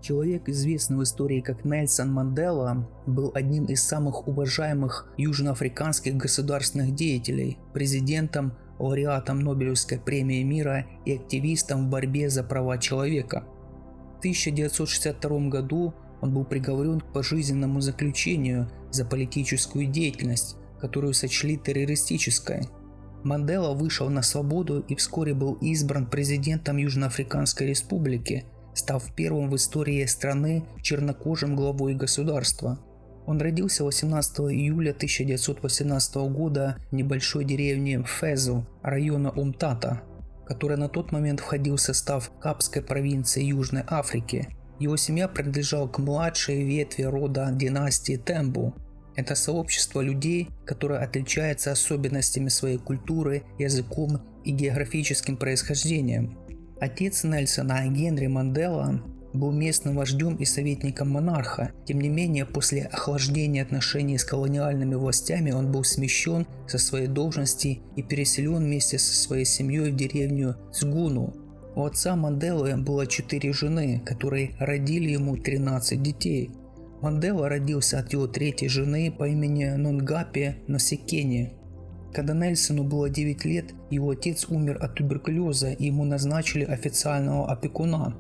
Человек, известный в истории как Нельсон Мандела, был одним из самых уважаемых южноафриканских государственных деятелей, президентом, лауреатом Нобелевской премии мира и активистом в борьбе за права человека. В 1962 году он был приговорен к пожизненному заключению за политическую деятельность, которую сочли террористической. Мандела вышел на свободу и вскоре был избран президентом Южноафриканской республики, став первым в истории страны чернокожим главой государства. Он родился 18 июля 1918 года в небольшой деревне Фезу, района Умтата, который на тот момент входил в состав Капской провинции Южной Африки. Его семья принадлежала к младшей ветви рода династии Тембу. Это сообщество людей, которое отличается особенностями своей культуры, языком и географическим происхождением. Отец Нельсона, Генри Мандела, был местным вождем и советником монарха. Тем не менее, после охлаждения отношений с колониальными властями он был смещен со своей должности и переселен вместе со своей семьей в деревню Сгуну. У отца Манделы было 4 жены, которые родили ему 13 детей. Мандела родился от его третьей жены по имени Нонгапе Носикени. Когда Нельсону было 9 лет, его отец умер от туберкулеза и ему назначили официального опекуна.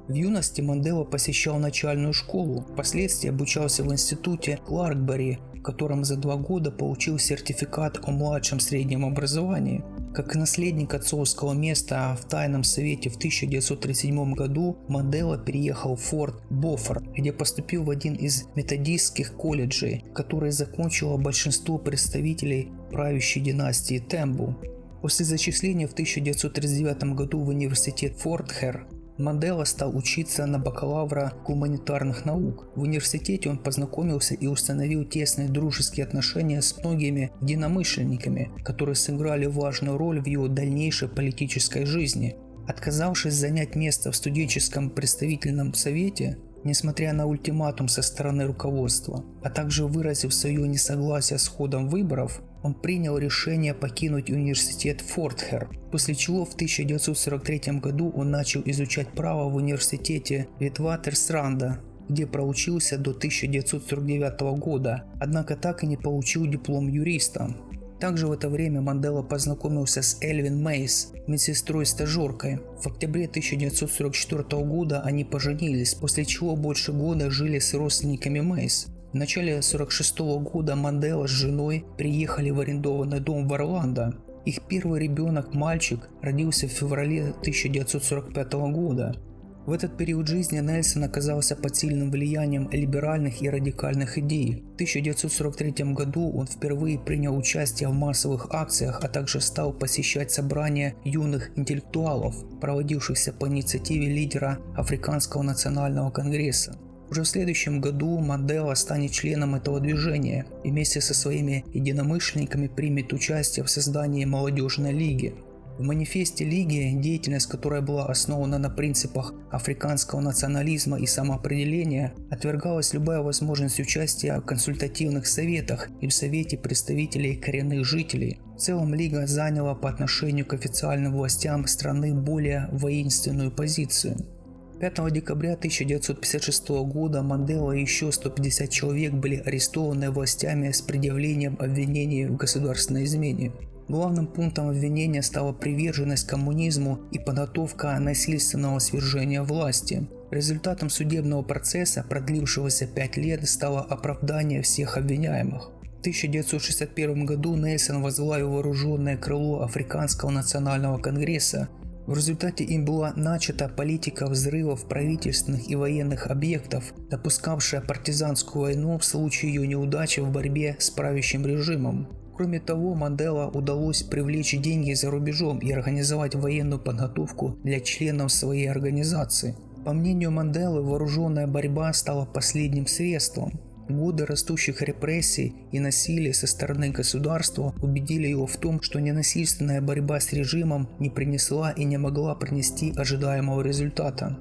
В юности Мандела посещал начальную школу, впоследствии обучался в институте Кларкбери, в котором за 2 года получил сертификат о младшем среднем образовании. Как наследник отцовского места в Тайном совете в 1937 году Мандела переехал в Форт Бофорд, где поступил в один из методистских колледжей, который закончило большинство представителей правящей династии Тембу. После зачисления в 1939 году в университет Форт-Хэр Мандела стал учиться на бакалавра гуманитарных наук. В университете он познакомился и установил тесные дружеские отношения с многими единомышленниками, которые сыграли важную роль в его дальнейшей политической жизни. Отказавшись занять место в студенческом представительном совете, несмотря на ультиматум со стороны руководства, а также выразив свое несогласие с ходом выборов, он принял решение покинуть университет Форт-Хэр, после чего в 1943 году он начал изучать право в университете Витватерсранда, где проучился до 1949 года, однако так и не получил диплом юриста. Также в это время Мандела познакомился с Элвин Мейс, медсестрой-стажеркой. В октябре 1944 года они поженились, после чего больше года жили с родственниками Мейс. В начале 1946 года Мандела с женой приехали в арендованный дом в Орландо. Их первый ребенок, мальчик, родился в феврале 1945 года. В этот период жизни Нельсон оказался под сильным влиянием либеральных и радикальных идей. В 1943 году он впервые принял участие в массовых акциях, а также стал посещать собрания юных интеллектуалов, проводившихся по инициативе лидера Африканского национального конгресса. Уже в следующем году Мандела станет членом этого движения и вместе со своими единомышленниками примет участие в создании молодежной лиги. В манифесте лиги, деятельность которой была основана на принципах африканского национализма и самоопределения, отвергалась любая возможность участия в консультативных советах и в совете представителей коренных жителей. В целом лига заняла по отношению к официальным властям страны более воинственную позицию. 5 декабря 1956 года Мандела и еще 150 человек были арестованы властями с предъявлением обвинений в государственной измене. Главным пунктом обвинения стала приверженность коммунизму и подготовка насильственного свержения власти. Результатом судебного процесса, продлившегося 5 лет, стало оправдание всех обвиняемых. В 1961 году Нельсон возглавил вооруженное крыло Африканского национального конгресса. В результате им была начата политика взрывов правительственных и военных объектов, допускавшая партизанскую войну в случае ее неудачи в борьбе с правящим режимом. Кроме того, Мандела удалось привлечь деньги за рубежом и организовать военную подготовку для членов своей организации. По мнению Манделы, вооруженная борьба стала последним средством. Годы растущих репрессий и насилия со стороны государства убедили его в том, что ненасильственная борьба с режимом не принесла и не могла принести ожидаемого результата.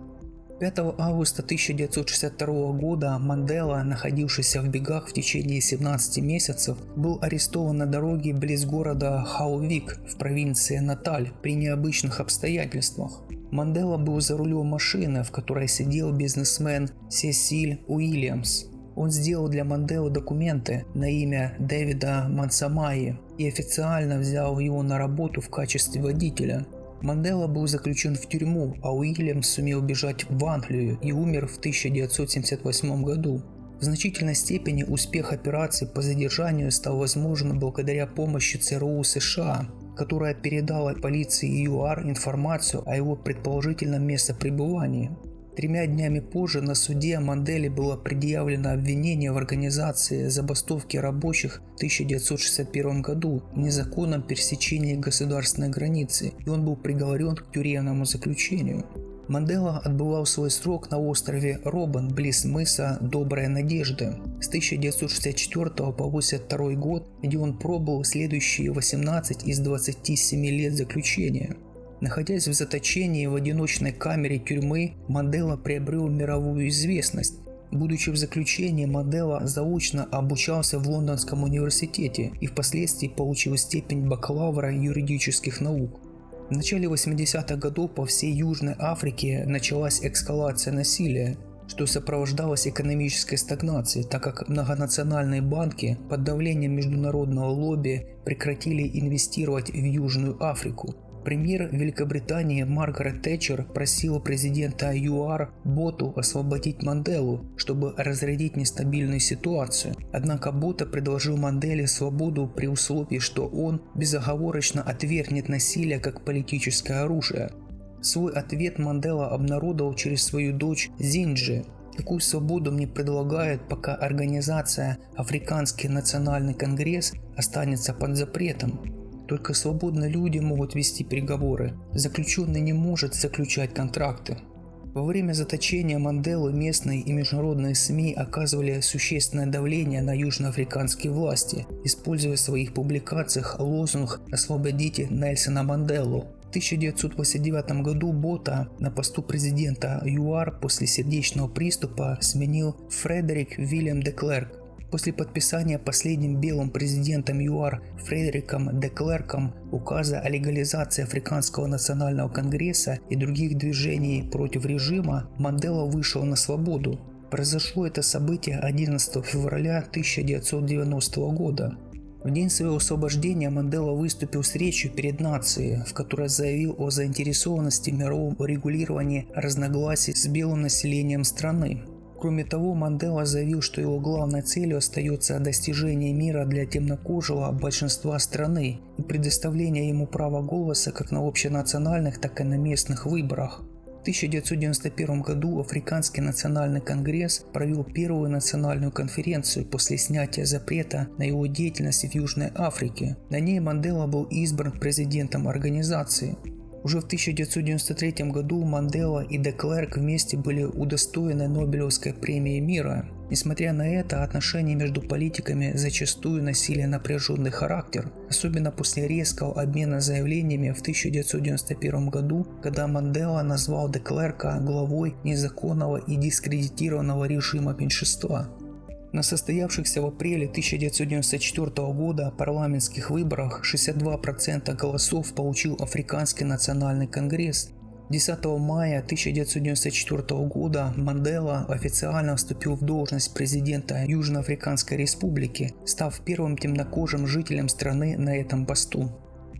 5 августа 1962 года Мандела, находившийся в бегах в течение 17 месяцев, был арестован на дороге близ города Хаувик в провинции Наталь при необычных обстоятельствах. Мандела был за рулем машины, в которой сидел бизнесмен Сесиль Уильямс. Он сделал для Манделы документы на имя Дэвида Мансамаи и официально взял его на работу в качестве водителя. Мандела был заключен в тюрьму, а Уильямс сумел бежать в Англию и умер в 1978 году. В значительной степени успех операции по задержанию стал возможен благодаря помощи ЦРУ США, которая передала полиции ЮАР информацию о его предположительном местопребывании. 3 днями позже на суде Манделе было предъявлено обвинение в организации забастовки рабочих в 1961 году в незаконном пересечении государственной границы, и он был приговорен к тюремному заключению. Мандела отбывал свой срок на острове Робан близ мыса Доброй Надежды с 1964 по 1982 год, где он пробыл следующие 18 из 27 лет заключения. Находясь в заточении в одиночной камере тюрьмы, Мандела приобрел мировую известность. Будучи в заключении, Мандела заочно обучался в Лондонском университете и впоследствии получил степень бакалавра юридических наук. В начале 80-х годов по всей Южной Африке началась эскалация насилия, что сопровождалось экономической стагнацией, так как многонациональные банки под давлением международного лобби прекратили инвестировать в Южную Африку. Премьер Великобритании Маргарет Тэтчер просила президента ЮАР Боту освободить Манделу, чтобы разрядить нестабильную ситуацию. Однако Бота предложил Манделе свободу при условии, что он безоговорочно отвергнет насилие как политическое оружие. Свой ответ Мандела обнародовал через свою дочь Зинджи. Такую свободу мне предлагают, пока организация Африканский национальный конгресс останется под запретом. Только свободные люди могут вести переговоры. Заключенный не может заключать контракты. Во время заточения Манделы местные и международные СМИ оказывали существенное давление на южноафриканские власти, используя в своих публикациях лозунг «Освободите Нельсона Манделу». В 1989 году Бота на посту президента ЮАР после сердечного приступа сменил Фредерик Вильям де Клерк. После подписания последним белым президентом ЮАР Фредериком де Клерком указа о легализации Африканского национального конгресса и других движений против режима, Мандела вышел на свободу. Произошло это событие 11 февраля 1990 года. В день своего освобождения Мандела выступил с речью перед нацией, в которой заявил о заинтересованности в мировом урегулировании разногласий с белым населением страны. Кроме того, Мандела заявил, что его главной целью остается достижение мира для темнокожего большинства страны и предоставление ему права голоса как на общенациональных, так и на местных выборах. В 1991 году Африканский национальный конгресс провел первую национальную конференцию после снятия запрета на его деятельность в Южной Африке. На ней Мандела был избран президентом организации. Уже в 1993 году Мандела и де Клерк вместе были удостоены Нобелевской премии мира. Несмотря на это, отношения между политиками зачастую носили напряженный характер, особенно после резкого обмена заявлениями в 1991 году, когда Мандела назвал де Клерка главой незаконного и дискредитированного режима меньшинства. На состоявшихся в апреле 1994 года парламентских выборах 62% голосов получил Африканский национальный конгресс. 10 мая 1994 года Мандела официально вступил в должность президента Южноафриканской республики, став первым темнокожим жителем страны на этом посту.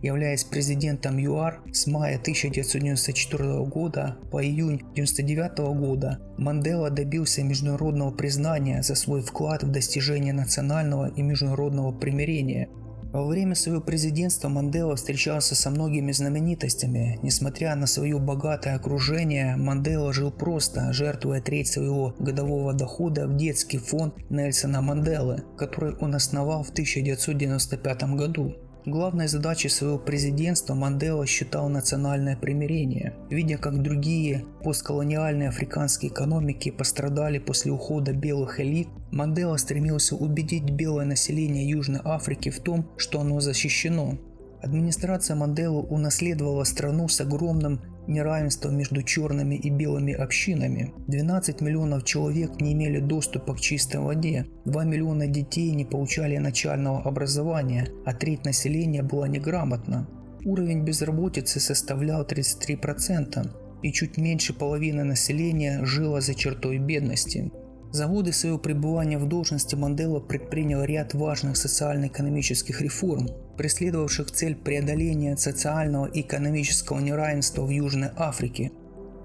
Являясь президентом ЮАР с мая 1994 года по июнь 1999 года, Мандела добился международного признания за свой вклад в достижение национального и международного примирения. Во время своего президентства Мандела встречался со многими знаменитостями. Несмотря на свое богатое окружение, Мандела жил просто, жертвуя треть своего годового дохода в детский фонд Нельсона Манделы, который он основал в 1995 году. Главной задачей своего президентства Мандела считал национальное примирение. Видя, как другие постколониальные африканские экономики пострадали после ухода белых элит, Мандела стремился убедить белое население Южной Африки в том, что оно защищено. Администрация Манделы унаследовала страну с огромным неравенством между черными и белыми общинами. 12 миллионов человек не имели доступа к чистой воде, 2 миллиона детей не получали начального образования, а треть населения была неграмотна. Уровень безработицы составлял 33%. и чуть меньше половины населения жило за чертой бедности. За годы своего пребывания в должности Мандела предпринял ряд важных социально-экономических реформ, преследовавших цель преодоления социального и экономического неравенства в Южной Африке.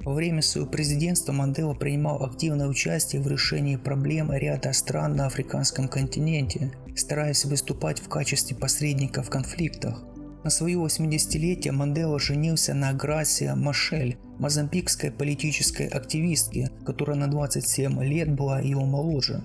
Во время своего президентства Мандела принимал активное участие в решении проблем ряда стран на африканском континенте, стараясь выступать в качестве посредника в конфликтах. На свое 80-летие Мандела женился на Грасия Машель, мозамбикской политической активистке, которая на 27 лет была его моложе.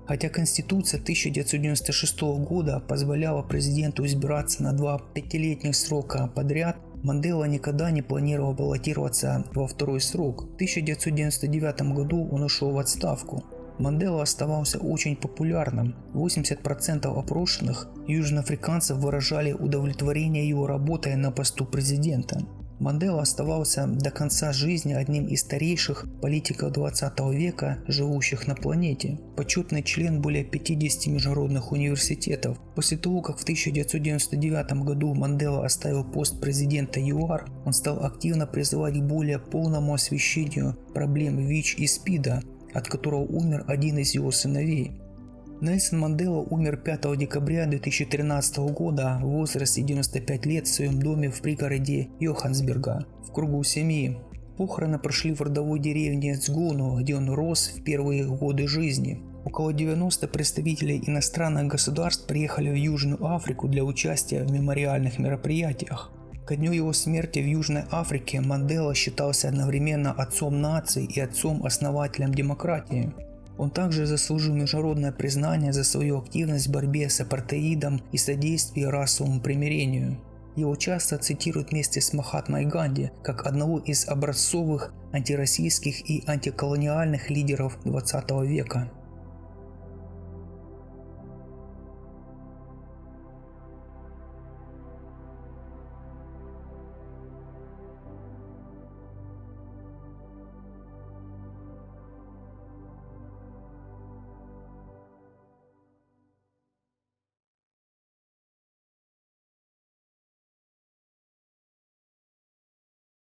Хотя Конституция 1996 года позволяла президенту избираться на 2 пятилетних срока подряд, Мандела никогда не планировал баллотироваться во второй срок. В 1999 году он ушел в отставку. Мандела оставался очень популярным. 80% опрошенных южноафриканцев выражали удовлетворение его работой на посту президента. Мандела оставался до конца жизни одним из старейших политиков 20 века, живущих на планете. Почетный член более 50 международных университетов. После того, как в 1999 году Мандела оставил пост президента ЮАР, он стал активно призывать к более полному освещению проблем ВИЧ и СПИДа, от которого умер один из его сыновей. Нельсон Мандела умер 5 декабря 2013 года в возрасте 95 лет в своем доме в пригороде Йоханнесбурга в кругу семьи. Похороны прошли в родовой деревне Цгону, где он рос в первые годы жизни. Около 90 представителей иностранных государств приехали в Южную Африку для участия в мемориальных мероприятиях. Ко дню его смерти в Южной Африке Мандела считался одновременно отцом нации и отцом-основателем демократии. Он также заслужил международное признание за свою активность в борьбе с апартеидом и содействие расовому примирению. Его часто цитируют вместе с Махатмой Ганди как одного из образцовых антироссийских и антиколониальных лидеров 20 века.